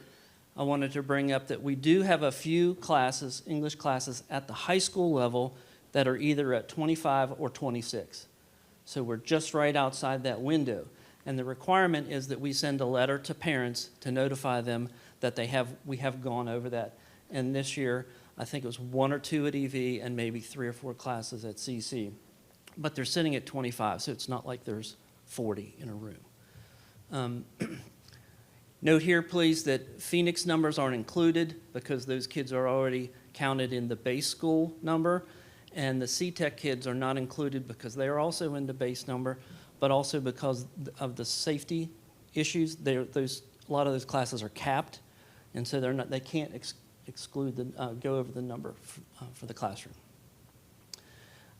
I wanted to bring up that we do have a few classes, English classes, at the high school level that are either at 25 or 26. So we're just right outside that window. And the requirement is that we send a letter to parents to notify them that we have gone over that. And this year, I think it was 1 or 2 at EV and maybe 3 or 4 classes at CC. But they're sitting at 25, so it's not like there's 40 in a room. Note here, please, that Phoenix numbers aren't included because those kids are already counted in the base school number, and the C-Tech kids are not included because they are also in the base number, but also because of the safety issues. A lot of those classes are capped, and so they can't go over the number for the classroom.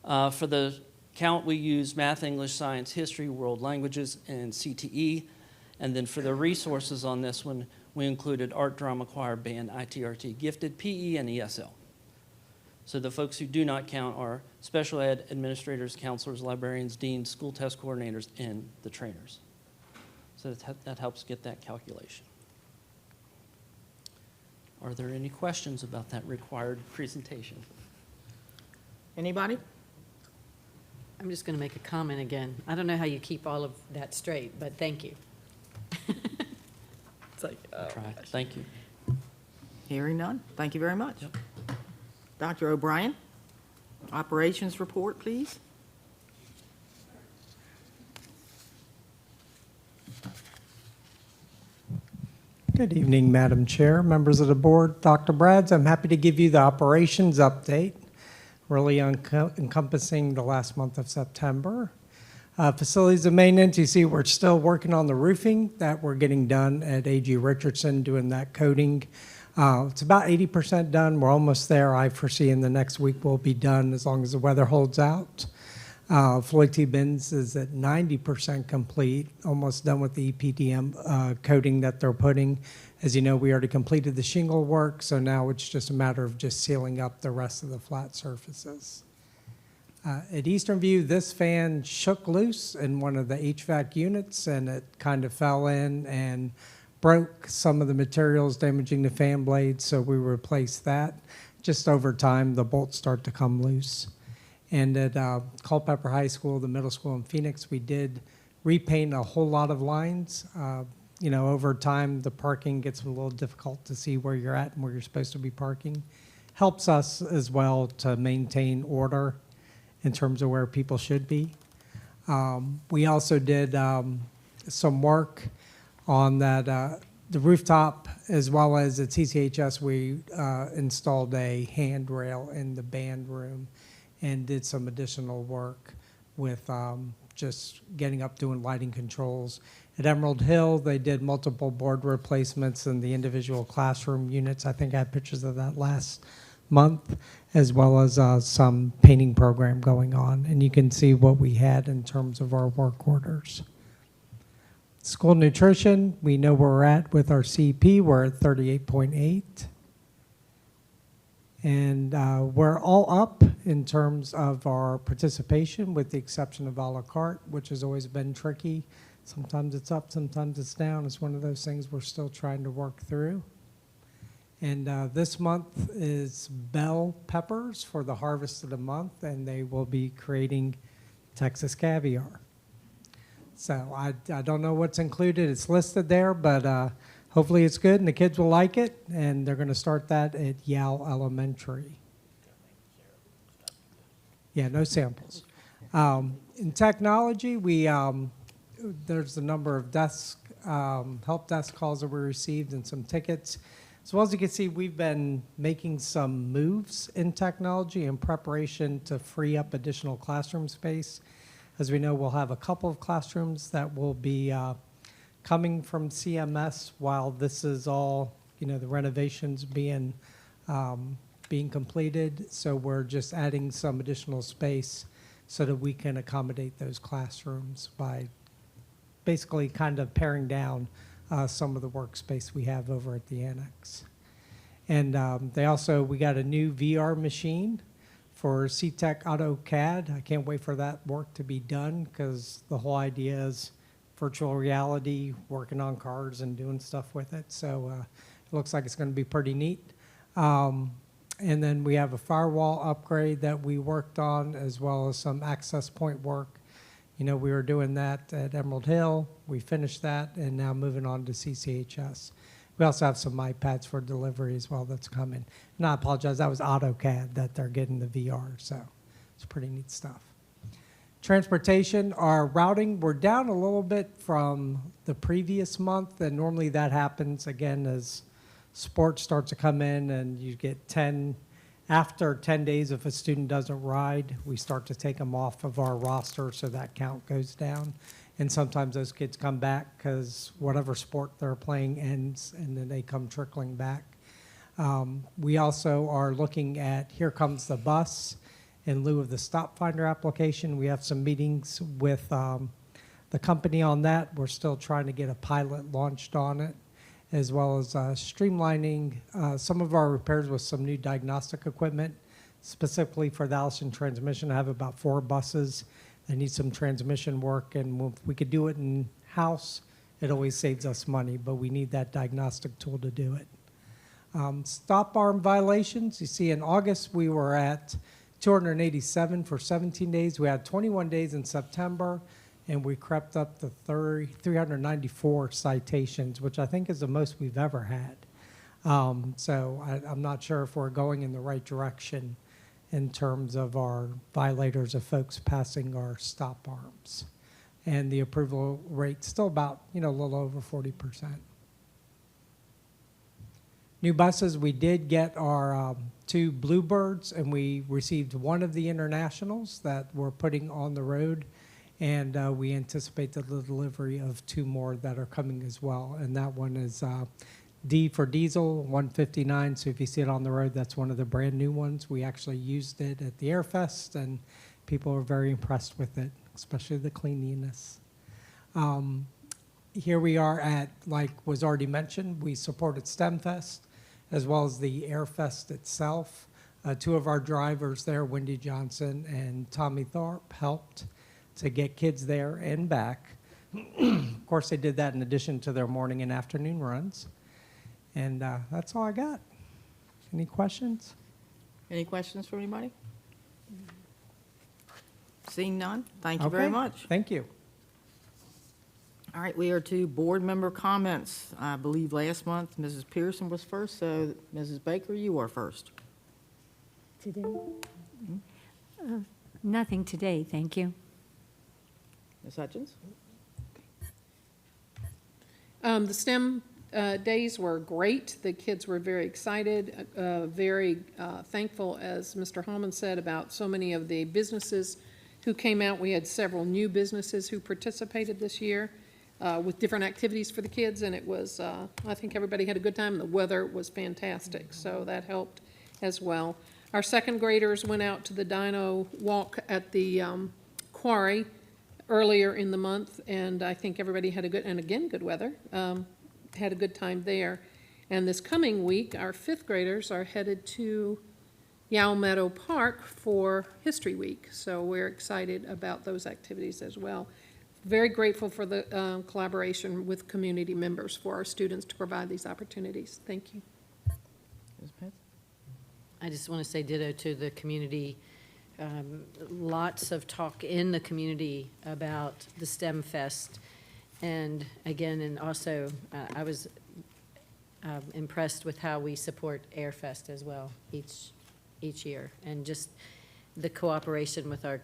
For the count, we use math, English, science, history, world languages, and CTE. And then for the resources on this one, we included art, drama, choir, band, ITRT, gifted, PE, and ESL. So the folks who do not count are special ed administrators, counselors, librarians, deans, school test coordinators, and the trainers. So that helps get that calculation. Are there any questions about that required presentation? Anybody? I'm just going to make a comment again. I don't know how you keep all of that straight, but thank you. It's like, I'll try. Thank you. Hearing none. Thank you very much. Dr. O'Brien, operations report, please. Good evening, Madam Chair, members of the board, Dr. Brads. I'm happy to give you the operations update, really encompassing the last month of September. Facilities and maintenance, you see we're still working on the roofing that we're getting done at A.G. Richardson, doing that coating. It's about 80% done. We're almost there. I foresee in the next week we'll be done as long as the weather holds out. Floyd T. Benz is at 90% complete, almost done with the EPDM coating that they're putting. As you know, we already completed the shingle work, so now it's just a matter of just sealing up the rest of the flat surfaces. At Eastern View, this fan shook loose in one of the HVAC units, and it kind of fell in and broke some of the materials, damaging the fan blades, so we replaced that. Just over time, the bolts start to come loose. And at Culpeper High School, the middle school in Phoenix, we did repaint a whole lot of lines. You know, over time, the parking gets a little difficult to see where you're at and where you're supposed to be parking. Helps us as well to maintain order in terms of where people should be. We also did some work on that, the rooftop, as well as at CCHS, we installed a handrail in the band room and did some additional work with just getting up, doing lighting controls. At Emerald Hill, they did multiple board replacements in the individual classroom units. I think I had pictures of that last month, as well as some painting program going on. And you can see what we had in terms of our work orders. School nutrition, we know where we're at with our CP. We're at 38.8. And we're all up in terms of our participation, with the exception of a la carte, which has always been tricky. Sometimes it's up, sometimes it's down. It's one of those things we're still trying to work through. And this month is bell peppers for the harvest of the month, and they will be creating Texas caviar. So I don't know what's included. It's listed there, but hopefully it's good and the kids will like it. And they're going to start that at Yale Elementary. Yeah, no samples. In technology, there's a number of help desk calls that we received and some tickets. As well as you can see, we've been making some moves in technology in preparation to free up additional classroom space. As we know, we'll have a couple of classrooms that will be coming from CMS while this is all, the renovations being completed. So we're just adding some additional space so that we can accommodate those classrooms by basically kind of paring down some of the workspace we have over at the annex. And we got a new VR machine for CTEC AutoCAD. I can't wait for that work to be done because the whole idea is virtual reality, working on cars and doing stuff with it. So it looks like it's going to be pretty neat. And then we have a firewall upgrade that we worked on, as well as some access point work. We were doing that at Emerald Hill. We finished that, and now moving on to CCHS. We also have some iPads for delivery as well that's coming. And I apologize, that was AutoCAD that they're getting the VR, so it's pretty neat stuff. Transportation, our routing, we're down a little bit from the previous month, and normally that happens again as sports starts to come in and you get after 10 days, if a student doesn't ride, we start to take them off of our roster, so that count goes down. And sometimes those kids come back because whatever sport they're playing ends, and then they come trickling back. We also are looking at Here Comes the Bus in lieu of the Stop Finder application. We have some meetings with the company on that. We're still trying to get a pilot launched on it, as well as streamlining some of our repairs with some new diagnostic equipment, specifically for the Allison transmission. I have about 4 buses that need some transmission work, and if we could do it in-house, it always saves us money, but we need that diagnostic tool to do it. Stop arm violations, you see in August we were at 287 for 17 days. We had 21 days in September, and we crept up to 394 citations, which I think is the most we've ever had. So I'm not sure if we're going in the right direction in terms of our violators of folks passing our stop arms. And the approval rate's still about, a little over 40%. New buses, we did get our 2 Bluebirds, and we received 1 of the internationals that we're putting on the road. And we anticipate the delivery of 2 more that are coming as well. And that one is D for diesel, 159. So if you see it on the road, that's one of the brand new ones. We actually used it at the Airfest, and people were very impressed with it, especially the cleanliness. Here we are at, like was already mentioned, we supported STEMFest as well as the Airfest itself. 2 of our drivers there, Wendy Johnson and Tommy Thorpe, helped to get kids there and back. Of course, they did that in addition to their morning and afternoon runs. And that's all I got. Any questions? Any questions from anybody? Seeing none, thank you very much. Thank you. All right, we are to board member comments. I believe last month Mrs. Pearson was first, so Mrs. Baker, you are first. Today? Nothing today, thank you. Ms. Hutchins? The STEM days were great. The kids were very excited, very thankful, as Mr. Hallman said, about so many of the businesses who came out. We had several new businesses who participated this year with different activities for the kids, and it was, I think everybody had a good time. The weather was fantastic, so that helped as well. Our second graders went out to the Dino Walk at the quarry earlier in the month, and I think everybody had a good, and again, good weather, had a good time there. And this coming week, our 5th graders are headed to Yow Meadow Park for History Week. So we're excited about those activities as well. Very grateful for the collaboration with community members for our students to provide these opportunities. Thank you. Ms. Pitts? I just want to say ditto to the community. Lots of talk in the community about the STEM Fest. And again, and also, I was impressed with how we support Air Fest as well each year. And just the cooperation with our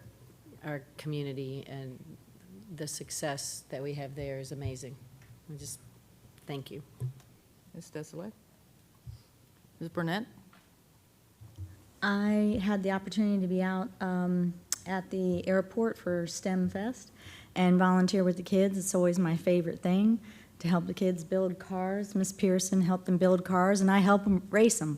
community and the success that we have there is amazing. I just, thank you. Ms. Desolé? Ms. Burnett? I had the opportunity to be out at the airport for STEM Fest and volunteer with the kids. It's always my favorite thing to help the kids build cars. Miss Pearson helped them build cars, and I help them race them.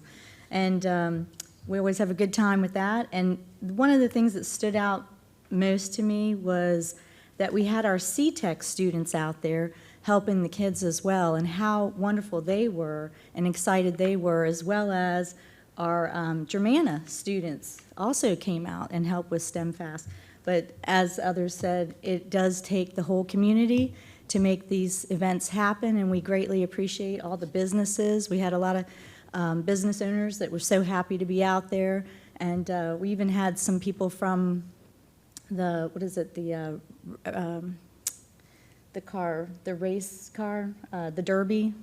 And we always have a good time with that. And one of the things that stood out most to me was that we had our C-Tech students out there helping the kids as well, and how wonderful they were and excited they were, as well as our Germana students also came out and helped with STEM Fest. But as others said, it does take the whole community to make these events happen, and we greatly appreciate all the businesses. We had a lot of business owners that were so happy to be out there, and we even had some people from the, what is it, the car, the race car, the Derby?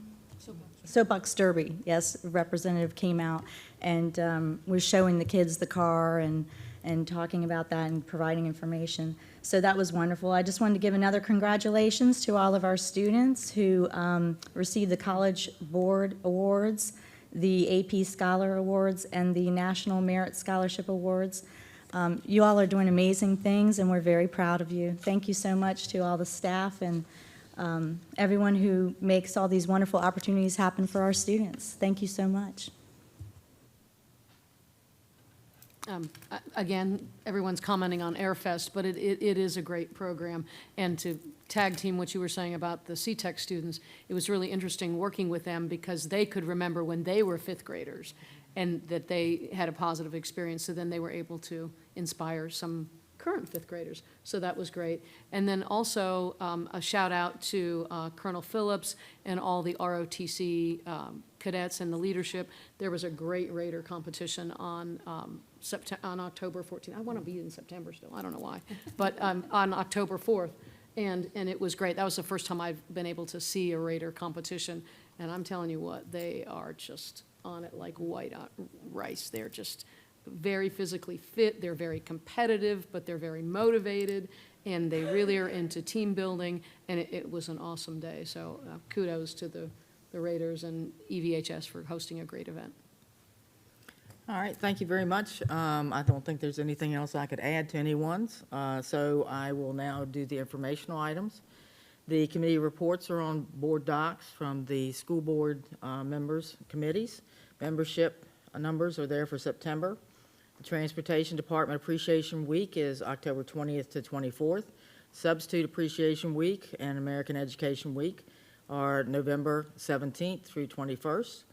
Soapbox Derby, yes, a representative came out and was showing the kids the car and talking about that and providing information. So that was wonderful. I just wanted to give another congratulations to all of our students who received the College Board Awards, the AP Scholar Awards, and the National Merit Scholarship Awards. You all are doing amazing things, and we're very proud of you. Thank you so much to all the staff and everyone who makes all these wonderful opportunities happen for our students. Thank you so much. Again, everyone's commenting on Airfest, but it is a great program. And to tag team what you were saying about the C-Tech students, it was really interesting working with them because they could remember when they were fifth graders and that they had a positive experience. So then they were able to inspire some current fifth graders. So that was great. And then also a shout out to Colonel Phillips and all the ROTC cadets and the leadership. There was a great Raider competition on October 14th. I want to be in September still. I don't know why. But on October 4th. And it was great. That was the first time I've been able to see a Raider competition. And I'm telling you what, they are just on it like white rice. They're just very physically fit, they're very competitive, but they're very motivated, and they really are into team building, and it was an awesome day. So kudos to the Raiders and EVHS for hosting a great event. All right, thank you very much. I don't think there's anything else I could add to anyone's, so I will now do the informational items. The committee reports are on board docs from the school board members' committees. Membership numbers are there for September. The Transportation Department Appreciation Week is October 20th to 24th. Substitute Appreciation Week and American Education Week are November 17th through 21st.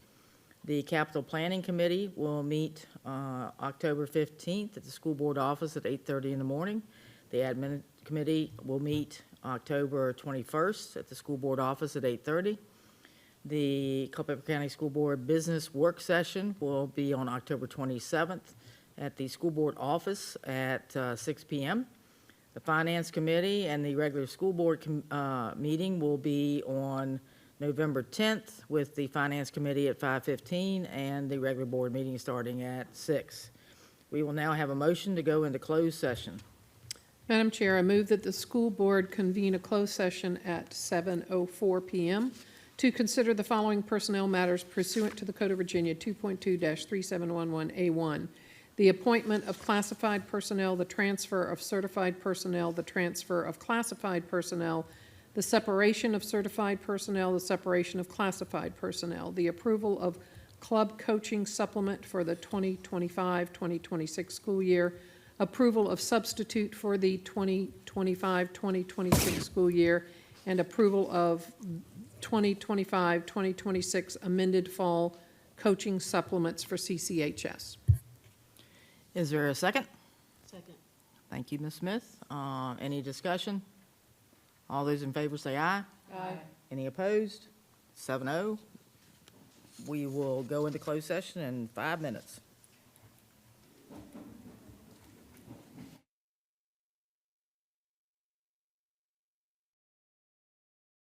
The Capital Planning Committee will meet October 15th at the school board office at 8:30 in the morning. The Admin Committee will meet October 21st at the school board office at 8:30. The Culpeper County School Board Business Work Session will be on October 27th at the school board office at 6 p.m. The Finance Committee and the regular school board meeting will be on November 10th with the Finance Committee at 5:15 and the regular board meeting starting at 6. We will now have a motion to go into closed session. Madam Chair, I move that the school board convene a closed session at 7:04 p.m. to consider the following personnel matters pursuant to the Code of Virginia 2.2-3711A1. The appointment of classified personnel, the transfer of certified personnel, the transfer of classified personnel, the separation of certified personnel, the separation of classified personnel, the approval of club coaching supplement for the 2025-2026 school year, approval of substitute for the 2025-2026 school year, and approval of 2025-2026 amended fall coaching supplements for CCHS. Is there a second? Second. Thank you, Ms. Smith. Any discussion? All those in favor say aye. Aye. Any opposed? 7-0. We will go into closed session in 5 minutes.